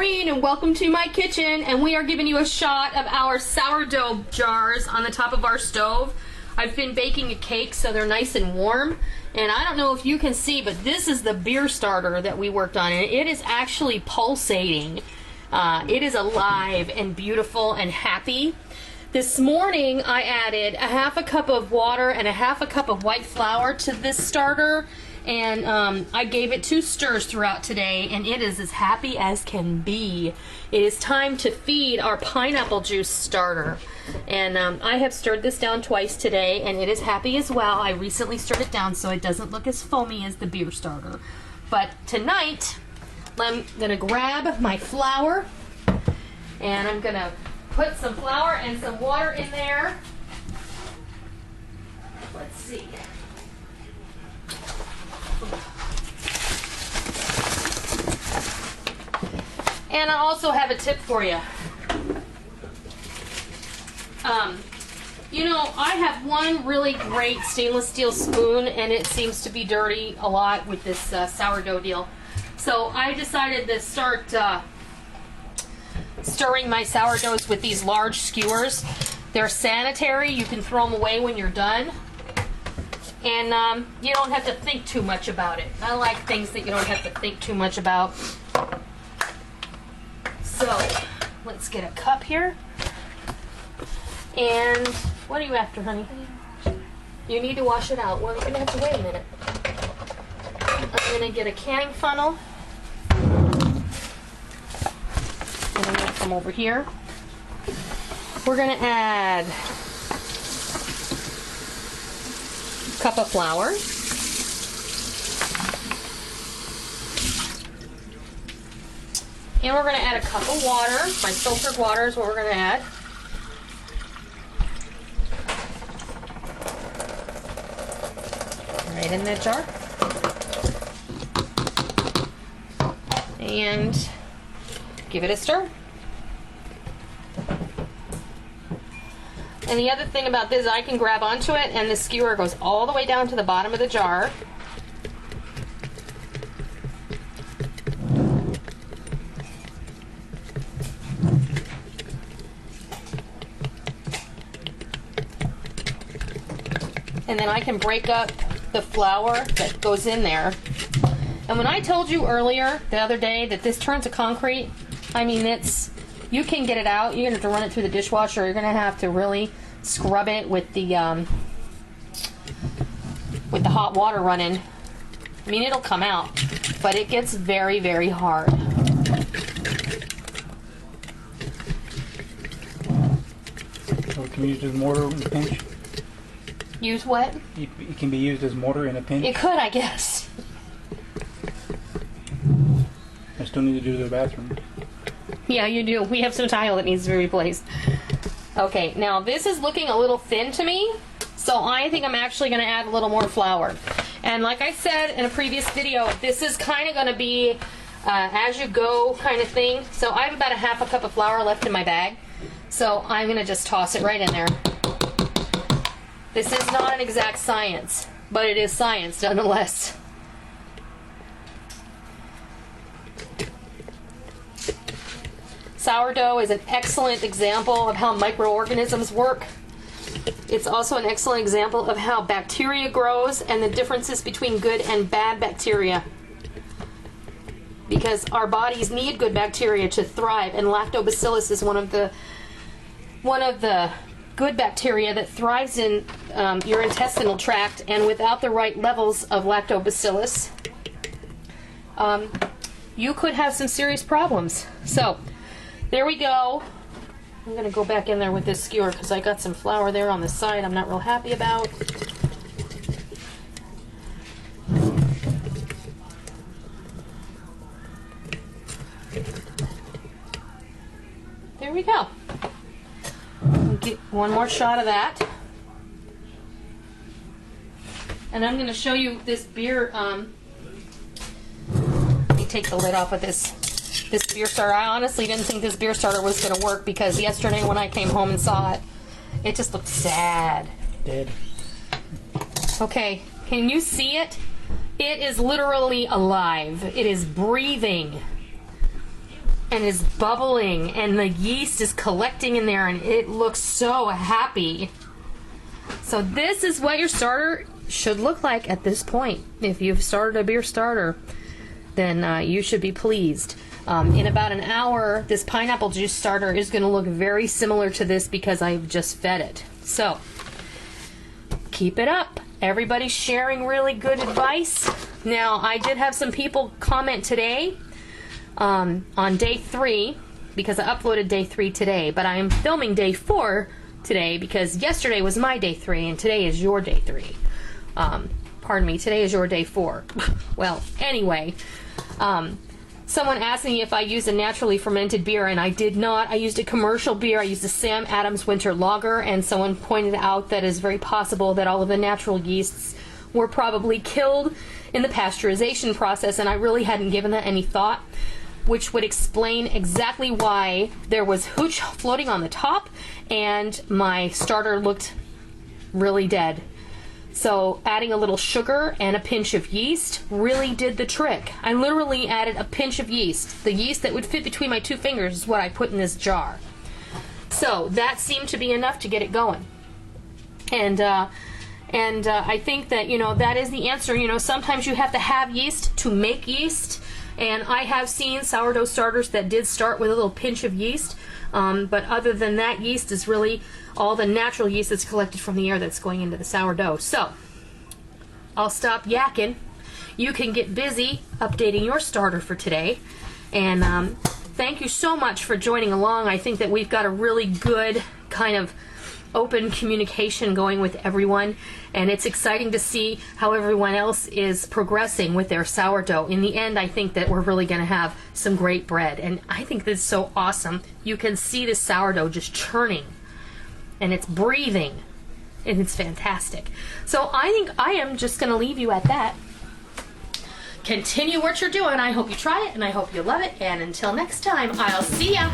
Noreen and welcome to my kitchen, and we are giving you a shot of our sourdough jars on the top of our stove. I've been baking a cake so they're nice and warm, and I don't know if you can see, but this is the beer starter that we worked on, and it is actually pulsating. It is alive and beautiful and happy. This morning I added a half a cup of water and a half a cup of white flour to this starter, and I gave it 2 stirs throughout today, and it is as happy as can be. It is time to feed our pineapple juice starter, and I have stirred this down twice today, and it is happy as well. I recently stirred it down so it doesn't look as foamy as the beer starter. But tonight I'm gonna grab my flour, and I'm gonna put some flour and some water in there. Let's see. And I also have a tip for you. You know, I have one really great stainless steel spoon, and it seems to be dirty a lot with this sourdough deal. So I decided to start stirring my sourdoughs with these large skewers. They're sanitary. You can throw them away when you're done. And you don't have to think too much about it. I like things that you don't have to think too much about. So, let's get a cup here. And what are you after, honey? You need to wash it out. Well, you're going to have to wait a minute. I'm going to get a canning funnel. And I'm going to come over here. We're going to add a cup of flour. And we're going to add a cup of water. My filtered water is what we're going to add. Right in that jar. And give it a stir. And the other thing about this, I can grab onto it and the skewer goes all the way down to the bottom of the jar. And then I can break up the flour that goes in there. And when I told you earlier the other day that this turns to concrete, I mean, you can get it out. You're going to have to run it through the dishwasher. You're going to have to really scrub it with the hot water running. I mean, it'll come out, but it gets very, very hard. So can we use as mortar in a pinch? Use what? It can be used as mortar in a pinch. It could, I guess. I still need to do the bathroom. Yeah, you do. We have some tile that needs to be replaced. Okay, now this is looking a little thin to me, so I think I'm actually going to add a little more flour. And like I said in a previous video, this is kind of going to be as you go kind of thing. So I have about a half a cup of flour left in my bag, so I'm going to just toss it right in there. This is not an exact science, but it is science nonetheless. Sourdough is an excellent example of how microorganisms work. It's also an excellent example of how bacteria grows and the differences between good and bad bacteria. Because our bodies need good bacteria to thrive, and lactobacillus is one of the good bacteria that thrives in your intestinal tract, and without the right levels of lactobacillus, you could have some serious problems. So there we go. I'm going to go back in there with this skewer because I got some flour there on the side I'm not real happy about. There we go. We'll get one more shot of that. And I'm going to show you this beer. Let me take the lid off of this beer starter. I honestly didn't think this beer starter was going to work because yesterday when I came home and saw it, it just looked sad. Dead. Okay, can you see it? It is literally alive. It is breathing. and is bubbling, and the yeast is collecting in there, and it looks so happy. So this is what your starter should look like at this point. If you've started a beer starter, then you should be pleased. In about an hour, this pineapple juice starter is going to look very similar to this because I've just fed it. So keep it up. Everybody's sharing really good advice. Now, I did have some people comment today on day 3, because I uploaded day 3 today, but I am filming day 4 today because yesterday was my day 3 and today is your day 3. Pardon me, today is your day 4. Well, anyway, someone asked me if I used a naturally fermented beer, and I did not. I used a commercial beer. I used a Sam Adams Winter Lager, and someone pointed out that it's very possible that all of the natural yeasts were probably killed in the pasteurization process, and I really hadn't given that any thought, which would explain exactly why there was hooch floating on the top and my starter looked really dead. So adding a little sugar and a pinch of yeast really did the trick. I literally added a pinch of yeast. The yeast that would fit between my 2 fingers is what I put in this jar. So that seemed to be enough to get it going. And I think that, that is the answer. Sometimes you have to have yeast to make yeast. And I have seen sourdough starters that did start with a little pinch of yeast. But other than that, yeast is really all the natural yeast that's collected from the air that's going into the sourdough. So I'll stop yakking. You can get busy updating your starter for today. And thank you so much for joining along. I think that we've got a really good kind of open communication going with everyone, and it's exciting to see how everyone else is progressing with their sourdough. In the end, I think that we're really going to have some great bread, and I think this is so awesome. You can see the sourdough just churning, and it's breathing, and it's fantastic. So I think I am just going to leave you at that. Continue what you're doing. I hope you try it, and I hope you love it, and until next time, I'll see ya.